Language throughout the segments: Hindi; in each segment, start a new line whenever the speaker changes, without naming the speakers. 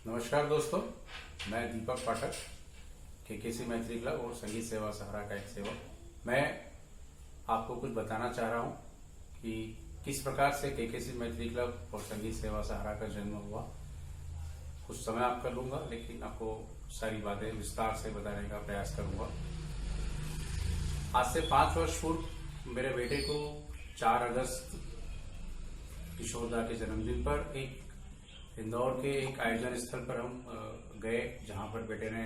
नमस्कार दोस्तों, मैं दीपक पाठक, केकेसी मैत्री क्लब और संगीत सेवा सहारा का एक सेवक। मैं आपको कुछ बताना चाह रहा हूँ कि किस प्रकार से केकेसी मैत्री क्लब और संगीत सेवा सहारा का जन्म हुआ। कुछ समय आपका लूंगा, लेकिन आपको सारी बातें विस्तार से बताने का प्रयास करूंगा। आज से 5 वर्ष पूर्व मेरे बेटे को 4 अगस्त किशोरदा के जन्मदिन पर एक इंदौर के एक आयोजन स्थल पर हम गए, जहां पर बेटे ने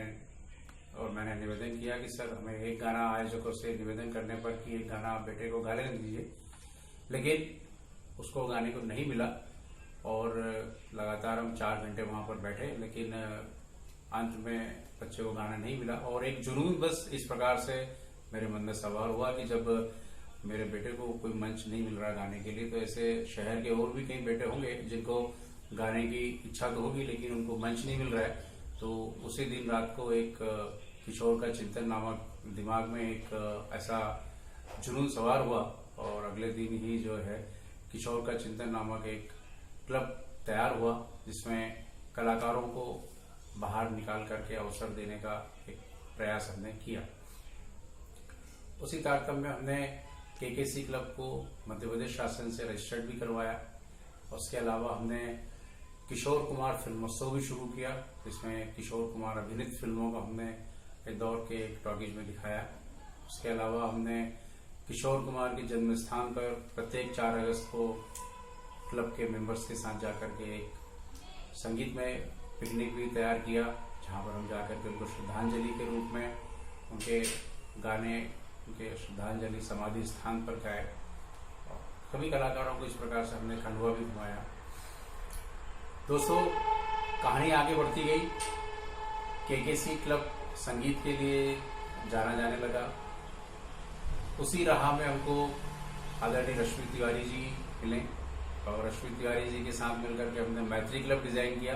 और मैंने निवेदन किया कि सर हमें एक गाना आयोजकों से निवेदन करने पर कि एक गाना बेटे को गा लेने दीजिए, लेकिन उसको गाने को नहीं मिला और लगातार हम 4 घंटे वहां पर बैठे, लेकिन अंत में बच्चे को गाना नहीं मिला। और एक जुनून बस इस प्रकार से मेरे मन में सवार हुआ कि जब मेरे बेटे को कोई मंच नहीं मिल रहा गाने के लिए, तो ऐसे शहर के और भी कई बेटे होंगे जिनको गाने की इच्छा तो होगी लेकिन उनको मंच नहीं मिल रहा है। तो उसी दिन रात को एक किशोर का चिंतन नामक दिमाग में एक ऐसा जुनून सवार हुआ और अगले दिन ही जो है किशोर का चिंतन नामक एक क्लब तैयार हुआ, जिसमें कलाकारों को बाहर निकाल करके अवसर देने का एक प्रयास हमने किया। उसी तारतम्य में हमने केकेसी क्लब को मध्य प्रदेश शासन से रजिस्टर्ड भी करवाया। उसके अलावा हमने किशोर कुमार फिल्मोत्सव भी शुरू किया, जिसमें किशोर कुमार अभिनीत फिल्मों को हमने इंदौर के एक टॉकीज में दिखाया। उसके अलावा हमने किशोर कुमार के जन्म स्थान पर प्रत्येक 4 अगस्त को क्लब के मेंबर्स के साथ जाकर के एक संगीत में पिकनिक भी तैयार किया, जहां पर हम जाकर के उनको श्रद्धांजलि के रूप में उनके गाने, उनके श्रद्धांजलि समाधि स्थान पर गाए। सभी कलाकारों को इस प्रकार से हमने खंडवा भी घुमाया। दोस्तों, कहानी आगे बढ़ती गई। केकेसी क्लब संगीत के लिए जाना जाने लगा। उसी राह में हमको आदरणीय रश्मि तिवारी जी मिले और रश्मि तिवारी जी के साथ मिलकर के हमने मैत्री क्लब डिजाइन किया।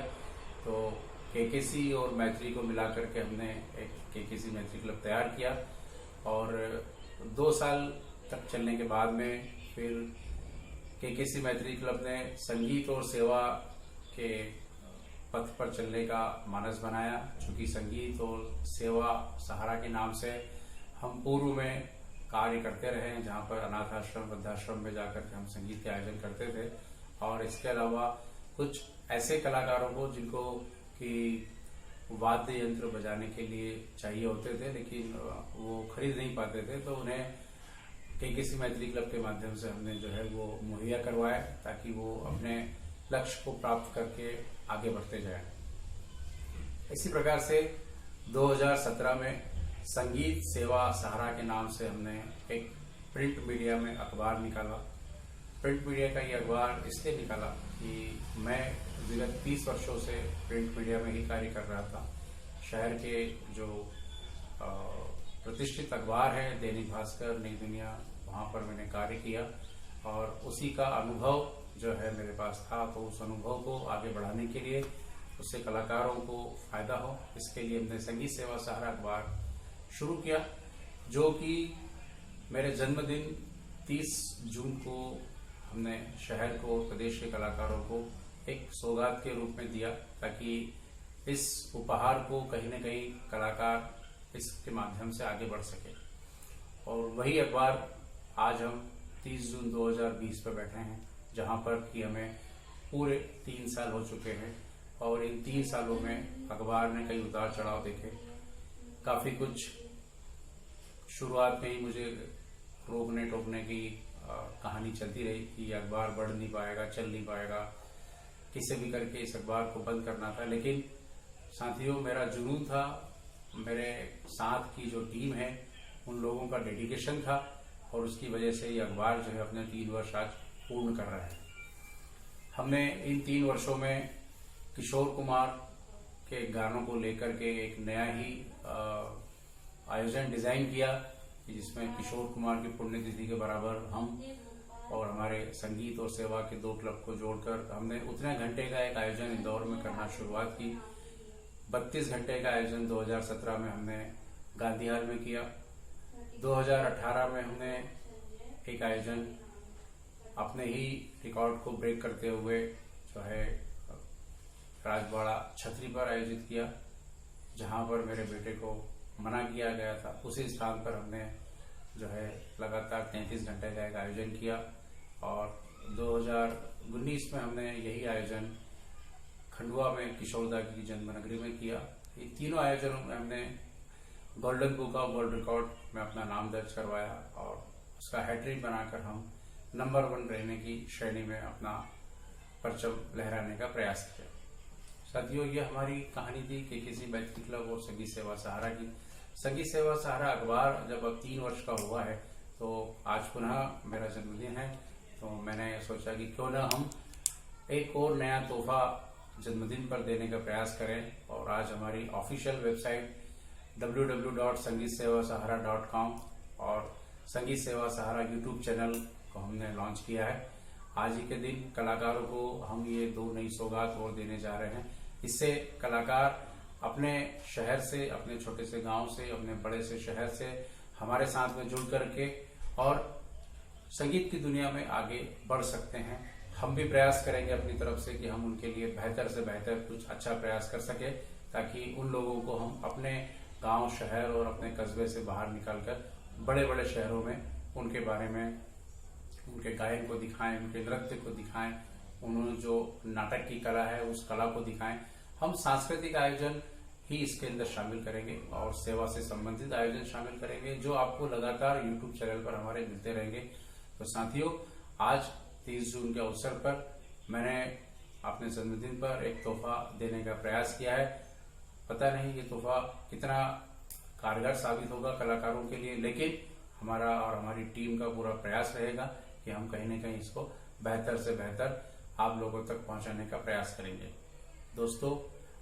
तो केकेसी और मैत्री को मिलाकर के हमने एक केकेसी मैत्री क्लब तैयार किया और 2 साल तक चलने के बाद में फिर केकेसी मैत्री क्लब ने संगीत और सेवा के पथ पर चलने का मानस बनाया। चूंकि संगीत और सेवा सहारा के नाम से हम पूर्व में कार्य करते रहे हैं, जहां पर अनाथ आश्रम, वृद्धाश्रम में जाकर के हम संगीत के आयोजन करते थे। और इसके अलावा कुछ ऐसे कलाकारों को जिनको कि वाद्य यंत्र बजाने के लिए चाहिए होते थे, लेकिन वो खरीद नहीं पाते थे, तो उन्हें केकेसी मैत्री क्लब के माध्यम से हमने जो है वो मुहैया करवाया, ताकि वो अपने लक्ष्य को प्राप्त करके आगे बढ़ते जाएं। इसी प्रकार से 2017 में संगीत सेवा सहारा के नाम से हमने एक प्रिंट मीडिया में अखबार निकाला। प्रिंट मीडिया का ये अखबार इसलिए निकाला कि मैं विगत 30 वर्षों से प्रिंट मीडिया में ही कार्य कर रहा था। शहर के जो प्रतिष्ठित अखबार है दैनिक भास्कर, नई दुनिया, वहां पर मैंने कार्य किया और उसी का अनुभव जो है मेरे पास था। तो उस अनुभव को आगे बढ़ाने के लिए, उससे कलाकारों को फायदा हो, इसके लिए हमने संगीत सेवा सहारा अखबार शुरू किया, जो कि मेरे जन्मदिन 30 जून को हमने शहर को, प्रदेश के कलाकारों को एक सौगात के रूप में दिया, ताकि इस उपहार को कहीं न कहीं कलाकार इसके माध्यम से आगे बढ़ सके। और वही अखबार आज हम 30 जून 2020 पर बैठे हैं, जहां पर कि हमें पूरे 3 साल हो चुके हैं और इन 3 सालों में अखबार ने कई उतार चढ़ाव देखे। काफी कुछ शुरुआत में ही मुझे रोकने टोकने की कहानी चलती रही कि अखबार बढ़ नहीं पाएगा, चल नहीं पाएगा, किसी भी करके इस अखबार को बंद करना था। लेकिन साथियों, मेरा जुनून था, मेरे साथ की जो टीम है उन लोगों का डेडिकेशन था और उसकी वजह से ये अखबार जो है अपने 3 वर्ष आज पूर्ण कर रहा है। हमने इन 3 वर्षों में किशोर कुमार के गानों को लेकर के एक नया ही आयोजन डिजाइन किया, जिसमें किशोर कुमार की पुण्यतिथि के बराबर हम और हमारे संगीत और सेवा के 2 क्लब को जोड़कर हमने उतने घंटे का एक आयोजन इंदौर में करना शुरुआत की। 32 घंटे का आयोजन 2017 में हमने गांधी हाल में किया। 2018 में हमने एक आयोजन अपने ही रिकॉर्ड को ब्रेक करते हुए जो है राजवाड़ा छतरी पर आयोजित किया, जहां पर मेरे बेटे को मना किया गया था। उसी स्थान पर हमने जो है लगातार 33 घंटे का एक आयोजन किया और 2019 में हमने यही आयोजन खंडवा में किशोरदा की जन्मनगरी में किया। ये तीनों आयोजनों में हमने golden book of world record में अपना नाम दर्ज करवाया और उसका हैट्रिक बनाकर हम नंबर 1 रहने की श्रेणी में अपना परचम लहराने का प्रयास किया। साथियों, ये हमारी कहानी थी केकेसी मैत्री क्लब और संगीत सेवा सहारा की। संगीत सेवा सहारा अखबार जब अब 3 वर्ष का हुआ है तो आज पुनः मेरा जन्मदिन है, तो मैंने सोचा कि क्यों ना हम एक और नया तोहफा जन्मदिन पर देने का प्रयास करें। और आज हमारी ऑफिशियल वेबसाइट www.sangeetsevasahara.com और संगीत सेवा सहारा यूट्यूब चैनल को हमने लॉन्च किया है। आज ही के दिन कलाकारों को हम ये 2 नई सौगात और देने जा रहे हैं। इससे कलाकार अपने शहर से, अपने छोटे से गांव से, अपने बड़े से शहर से हमारे साथ में जुड़ करके और संगीत की दुनिया में आगे बढ़ सकते हैं। हम भी प्रयास करेंगे अपनी तरफ से कि हम उनके लिए बेहतर से बेहतर कुछ अच्छा प्रयास कर सके, ताकि उन लोगों को हम अपने गांव, शहर और अपने कस्बे से बाहर निकालकर बड़े बड़े शहरों में उनके बारे में, उनके गायन को दिखाएं, उनके नृत्य को दिखाएं, उन्होंने जो नाटक की कला है उस कला को दिखाएं। हम सांस्कृतिक आयोजन ही इसके अंदर शामिल करेंगे और सेवा से संबंधित आयोजन शामिल करेंगे, जो आपको लगातार यूट्यूब चैनल पर हमारे मिलते रहेंगे। तो साथियों, आज 30 जून के अवसर पर मैंने अपने जन्मदिन पर एक तोहफा देने का प्रयास किया है। पता नहीं ये तोहफा कितना कारगर साबित होगा कलाकारों के लिए, लेकिन हमारा और हमारी टीम का पूरा प्रयास रहेगा कि हम कहीं न कहीं इसको बेहतर से बेहतर आप लोगों तक पहुंचाने का प्रयास करेंगे। दोस्तों,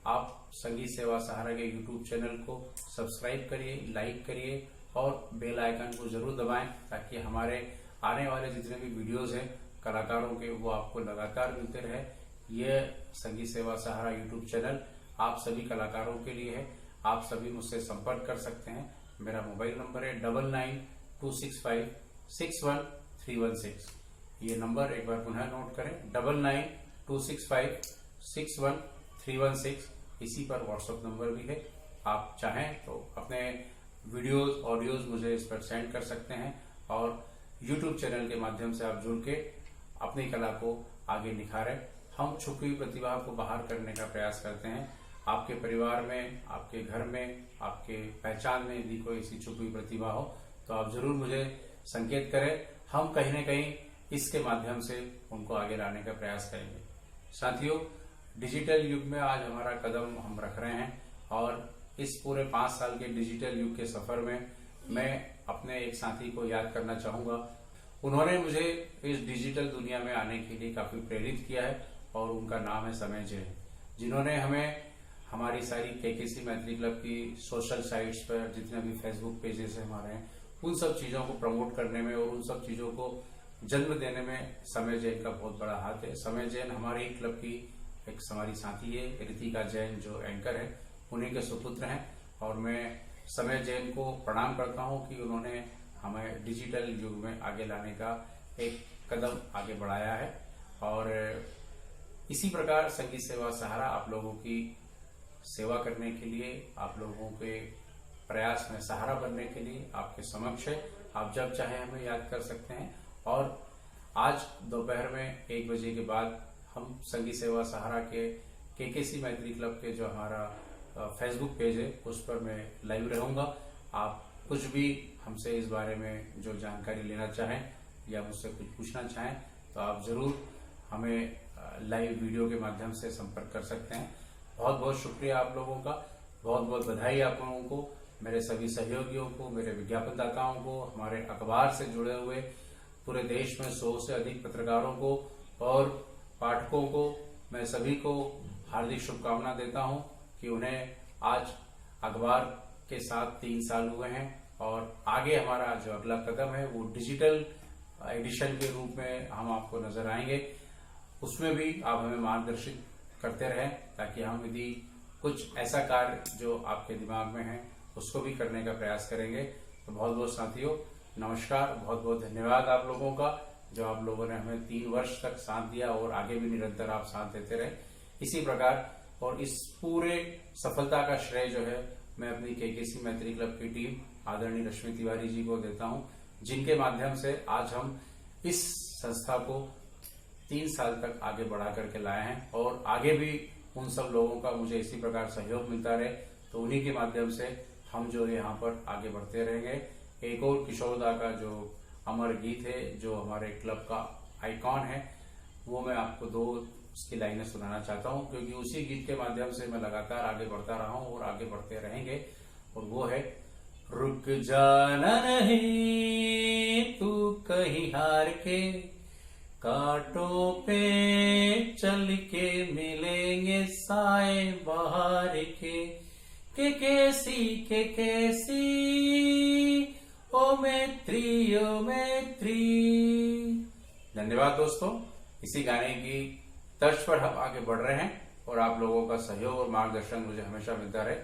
आप संगीत सेवा सहारा के यूट्यूब चैनल को सब्सक्राइब करिए, लाइक करिए और बेल आइकन को जरूर दबाएं, ताकि हमारे आने वाले जितने भी वीडियोस हैं कलाकारों के, वो आपको लगातार मिलते रहे। ये संगीत सेवा सहारा यूट्यूब चैनल आप सभी कलाकारों के लिए है। आप सभी मुझसे संपर्क कर सकते हैं। मेरा मोबाइल नंबर है 9926561316। ये नंबर एक बार पुनः नोट करें, 9926561316। इसी पर व्हाट्सएप नंबर भी है। आप चाहें तो अपने वीडियोस, ऑडियोज मुझे इस पर सेंड कर सकते हैं और यूट्यूब चैनल के माध्यम से आप जुड़ के अपनी कला को आगे निखारें। हम छुपी हुई प्रतिभा को बाहर करने का प्रयास करते हैं। आपके परिवार में, आपके घर में, आपके पहचान में यदि कोई ऐसी छुपी हुई प्रतिभा हो तो आप जरूर मुझे संकेत करें। हम कहीं न कहीं इसके माध्यम से उनको आगे लाने का प्रयास करेंगे। साथियों, डिजिटल युग में आज हमारा कदम हम रख रहे हैं और इस पूरे 5 साल के डिजिटल युग के सफर में मैं अपने एक साथी को याद करना चाहूंगा। उन्होंने मुझे इस डिजिटल दुनिया में आने के लिए काफी प्रेरित किया है और उनका नाम है समय जैन, जिन्होंने हमें हमारी सारी केकेसी मैत्री क्लब की सोशल साइट्स पर, जितने भी फेसबुक पेजेस हमारे हैं, उन सब चीजों को प्रमोट करने में और उन सब चीजों को जन्म देने में समय जैन का बहुत बड़ा हाथ है। समय जैन हमारे ही क्लब की एक हमारी साथी है, रितिका जैन, जो एंकर है, उन्हीं के सुपुत्र हैं और मैं समय जैन को प्रणाम करता हूं कि उन्होंने हमें डिजिटल युग में आगे लाने का एक कदम आगे बढ़ाया है। और इसी प्रकार संगीत सेवा सहारा आप लोगों की सेवा करने के लिए, आप लोगों के प्रयास में सहारा बनने के लिए आपके समक्ष है। आप जब चाहे हमें याद कर सकते हैं। और आज दोपहर में 1 बजे के बाद हम संगीत सेवा सहारा के केकेसी मैत्री क्लब के जो हमारा फेसबुक पेज है उस पर मैं लाइव रहूंगा। आप कुछ भी हमसे इस बारे में जो जानकारी लेना चाहें या मुझसे कुछ पूछना चाहें तो आप जरूर हमें लाइव वीडियो के माध्यम से संपर्क कर सकते हैं। बहुत बहुत शुक्रिया आप लोगों का, बहुत बहुत बधाई आप लोगों को, मेरे सभी सहयोगियों को, मेरे विज्ञापनदाताओं को, हमारे अखबार से जुड़े हुए पूरे देश में 100 से अधिक पत्रकारों को और पाठकों को, मैं सभी को हार्दिक शुभकामना देता हूं कि उन्हें आज अखबार के साथ 3 साल हुए हैं और आगे हमारा जो अगला कदम है वो डिजिटल एडिशन के रूप में हम आपको नजर आएंगे। उसमें भी आप हमें मार्गदर्शित करते रहें, ताकि हम यदि कुछ ऐसा कार्य जो आपके दिमाग में है उसको भी करने का प्रयास करेंगे। तो बहुत बहुत साथियों, नमस्कार, बहुत बहुत धन्यवाद आप लोगों का, जो आप लोगों ने हमें 3 वर्ष तक साथ दिया और आगे भी निरंतर आप साथ देते रहे। इसी प्रकार और इस पूरे सफलता का श्रेय जो है मैं अपनी केकेसी मैत्री क्लब की टीम आदरणीय रश्मि तिवारी जी को देता हूं, जिनके माध्यम से आज हम इस संस्था को 3 साल तक आगे बढ़ा करके लाए हैं और आगे भी उन सब लोगों का मुझे इसी प्रकार सहयोग मिलता रहे, तो उन्हीं के माध्यम से हम जो है यहाँ पर आगे बढ़ते रहेंगे। एक और किशोरदा का जो अमर गीत है, जो हमारे क्लब का आइकॉन है, वो मैं आपको 2 उसकी लाइनें सुनाना चाहता हूँ, क्योंकि उसी गीत के माध्यम से मैं लगातार आगे बढ़ता रहा हूँ और आगे बढ़ते रहेंगे। और वो है, रुक जाना नहीं तू कहीं हार के, कांटों पे चल के मिलेंगे साए बहार के कैसी ओ मैत्री ओ मैत्री। धन्यवाद दोस्तों। इसी गाने की तर्ज पर हम आगे बढ़ रहे हैं और आप लोगों का सहयोग और मार्गदर्शन मुझे हमेशा मिलता रहे।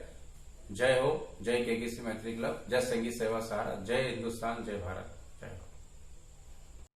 जय हो, जय केकेसी मैत्री क्लब, जय संगीत सेवा सहारा, जय हिंदुस्तान, जय भारत, जय हो।